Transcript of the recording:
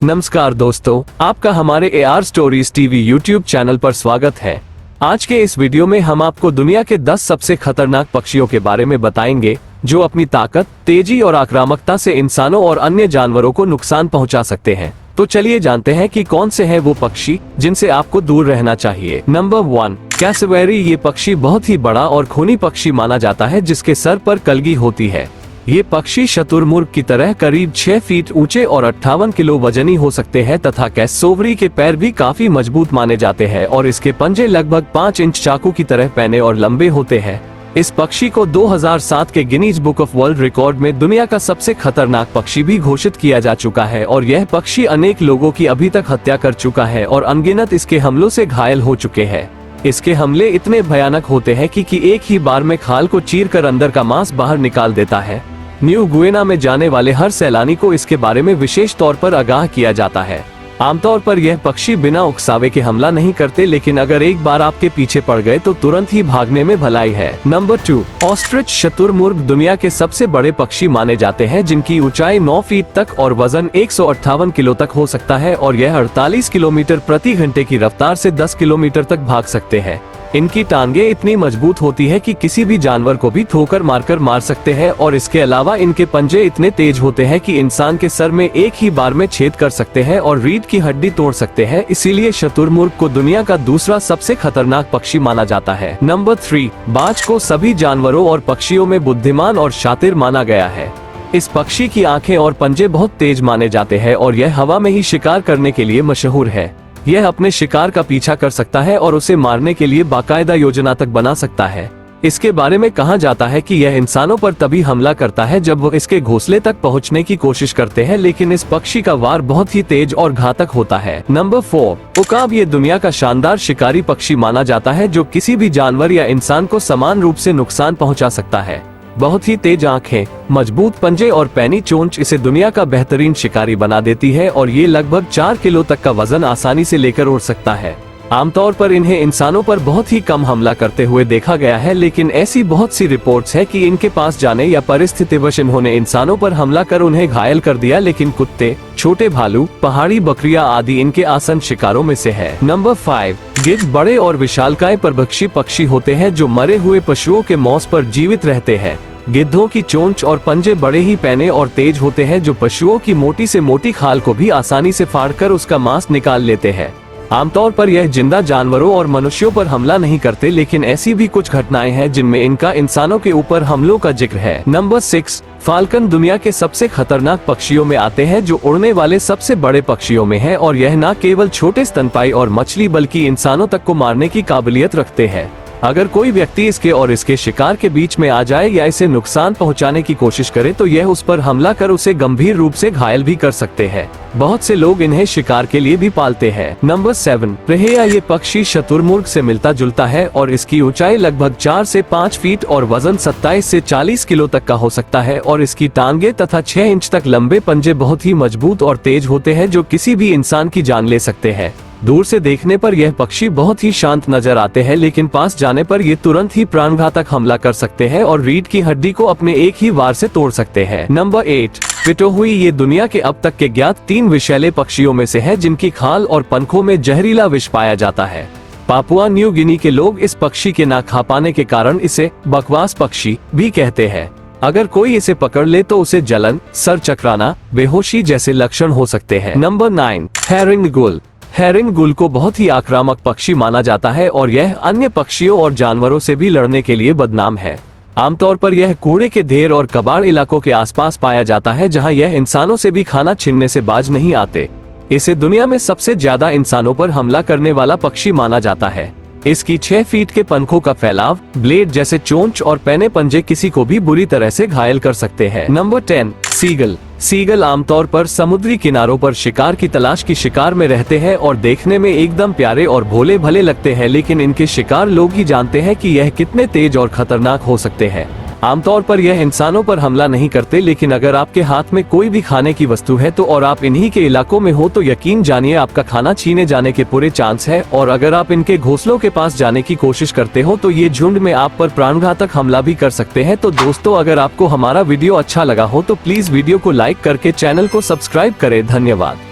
नमस्कार दोस्तों, आपका हमारे AR stories TV YouTube channel पर स्वागत है। आज के इस वीडियो में हम आपको दुनिया के 10 सबसे खतरनाक पक्षियों के बारे में बताएंगे जो अपनी ताकत, तेजी और आक्रामकता से इंसानों और अन्य जानवरों को नुकसान पहुंचा सकते हैं। तो चलिए जानते हैं कि कौन से हैं वो पक्षी जिनसे आपको दूर रहना चाहिए। नंबर 1, कैसवेरी। ये पक्षी बहुत ही बड़ा और खूनी पक्षी माना जाता है जिसके सर पर कलगी होती है। ये पक्षी शुतुरमुर्ग की तरह करीब 6 फीट ऊंचे और 58 किलो वजनी हो सकते हैं तथा कैसवेरी के पैर भी काफी मजबूत माने जाते हैं और इसके पंजे लगभग 5 इंच चाकू की तरह पैने और लंबे होते हैं। इस पक्षी को 2007 के Guinness book of world record में दुनिया का सबसे खतरनाक पक्षी भी घोषित किया जा चुका है और यह पक्षी अनेक लोगों की अभी तक हत्या कर चुका है और अनगिनत इसके हमलों से घायल हो चुके हैं। इसके हमले इतने भयानक होते हैं कि एक ही बार में खाल को चीरकर अंदर का मांस बाहर निकाल देता है। न्यू गुएना में जाने वाले हर सैलानी को इसके बारे में विशेष तौर पर आगाह किया जाता है। आमतौर पर यह पक्षी बिना उकसावे के हमला नहीं करते, लेकिन अगर एक बार आपके पीछे पड़ गए तो तुरंत ही भागने में भलाई है। Number 2, ostrich. शुतुरमुर्ग दुनिया के सबसे बड़े पक्षी माने जाते हैं जिनकी ऊंचाई 9 फीट तक और वजन 158 किलो तक हो सकता है और यह 48 किलोमीटर प्रति घंटे की रफ्तार से 10 किलोमीटर तक भाग सकते हैं। इनकी टांगे इतनी मजबूत होती है कि किसी भी जानवर को भी ठोकर मारकर मार सकते हैं और इसके अलावा इनके पंजे इतने तेज होते हैं कि इंसान के सर में एक ही बार में छेद कर सकते हैं और रीढ़ की हड्डी तोड़ सकते हैं। इसीलिए शुतुरमुर्ग को दुनिया का दूसरा सबसे खतरनाक पक्षी माना जाता है। नंबर 3, बाज को सभी जानवरों और पक्षियों में बुद्धिमान और शातिर माना गया है। इस पक्षी की आंखें और पंजे बहुत तेज माने जाते हैं और यह हवा में ही शिकार करने के लिए मशहूर है। यह अपने शिकार का पीछा कर सकता है और उसे मारने के लिए बाकायदा योजना तक बना सकता है। इसके बारे में कहा जाता है कि यह इंसानों पर तभी हमला करता है जब वो इसके घोंसले तक पहुंचने की कोशिश करते हैं, लेकिन इस पक्षी का वार बहुत ही तेज और घातक होता है। नंबर 4, उकाब। ये दुनिया का शानदार शिकारी पक्षी माना जाता है जो किसी भी जानवर या इंसान को समान रूप से नुकसान पहुंचा सकता है। बहुत ही तेज आंखें, मजबूत पंजे और पैनी चोंच इसे दुनिया का बेहतरीन शिकारी बना देती है और ये लगभग 4 किलो तक का वजन आसानी से लेकर उड़ सकता है। आमतौर पर इन्हें इंसानों पर बहुत ही कम हमला करते हुए देखा गया है, लेकिन ऐसी बहुत सी रिपोर्ट्स है कि इनके पास जाने या परिस्थितिवश इन्होंने इंसानों पर हमला कर उन्हें घायल कर दिया, लेकिन कुत्ते, छोटे भालू, पहाड़ी बकरियां आदि इनके आसन शिकारों में से है। नंबर 5, गिद्ध। बड़े और विशालकाय परभक्षी पक्षी होते हैं जो मरे हुए पशुओं के मांस पर जीवित रहते हैं। गिद्धों की चोंच और पंजे बड़े ही पैने और तेज होते हैं जो पशुओं की मोटी से मोटी खाल को भी आसानी से फाड़कर उसका मांस निकाल लेते हैं। आमतौर पर यह जिंदा जानवरों और मनुष्यों पर हमला नहीं करते, लेकिन ऐसी भी कुछ घटनाएं हैं जिनमें इनका इंसानों के ऊपर हमलों का जिक्र है। Number 6, falcon. दुनिया के सबसे खतरनाक पक्षियों में आते हैं जो उड़ने वाले सबसे बड़े पक्षियों में है और यह न केवल छोटे स्तनपाई और मछली बल्कि इंसानों तक को मारने की काबिलियत रखते हैं। अगर कोई व्यक्ति इसके और इसके शिकार के बीच में आ जाए या इसे नुकसान पहुंचाने की कोशिश करे तो यह उस पर हमला कर उसे गंभीर रूप से घायल भी कर सकते हैं। बहुत से लोग इन्हें शिकार के लिए भी पालते हैं। नंबर 7, रहेया। ये पक्षी शुतुरमुर्ग से मिलता जुलता है और इसकी ऊंचाई लगभग 4 से 5 फीट और वजन 27 से 40 किलो तक का हो सकता है और इसकी टांगे तथा 6 इंच तक लंबे पंजे बहुत ही मजबूत और तेज होते हैं जो किसी भी इंसान की जान ले सकते हैं। दूर से देखने पर यह पक्षी बहुत ही शांत नजर आते हैं, लेकिन पास जाने पर ये तुरंत ही प्राणघातक हमला कर सकते हैं और रीढ़ की हड्डी को अपने एक ही वार से तोड़ सकते हैं। नंबर 8, पिटोहुई। ये दुनिया के अब तक के ज्ञात 3 विषैले पक्षियों में से है जिनकी खाल और पंखों में जहरीला विष पाया जाता है। पापुआ न्यू गिनी के लोग इस पक्षी के ना खा पाने के कारण इसे बकवास पक्षी भी कहते हैं। अगर कोई इसे पकड़ ले तो उसे जलन, सर चकराना, बेहोशी जैसे लक्षण हो सकते हैं। नंबर 9, हेरिंग गुल। हेरिंग गुल को बहुत ही आक्रामक पक्षी माना जाता है और यह अन्य पक्षियों और जानवरों से भी लड़ने के लिए बदनाम है। आमतौर पर यह कूड़े के ढेर और कबाड़ इलाकों के आसपास पाया जाता है जहां यह इंसानों से भी खाना छीनने से बाज नहीं आते। इसे दुनिया में सबसे ज्यादा इंसानों पर हमला करने वाला पक्षी माना जाता है। इसकी 6 फीट के पंखों का फैलाव, ब्लेड जैसे चोंच और पैने पंजे किसी को भी बुरी तरह से घायल कर सकते हैं। Number 10, seagull. सीगल आमतौर पर समुद्री किनारों पर शिकार की तलाश की शिकार में रहते हैं और देखने में एकदम प्यारे और भोले भले लगते हैं, लेकिन इनके शिकार लोग ही जानते हैं कि यह कितने तेज और खतरनाक हो सकते हैं। आमतौर पर यह इंसानों पर हमला नहीं करते, लेकिन अगर आपके हाथ में कोई भी खाने की वस्तु है तो और आप इन्हीं के इलाकों में हो तो यकीन जानिए आपका खाना छीने जाने के पूरे चांस है। और अगर आप इनके घोंसलों के पास जाने की कोशिश करते हो तो ये झुंड में आप पर प्राणघातक हमला भी कर सकते हैं। तो दोस्तों, अगर आपको हमारा वीडियो अच्छा लगा हो तो प्लीज वीडियो को लाइक करके चैनल को सब्सक्राइब करें। धन्यवाद।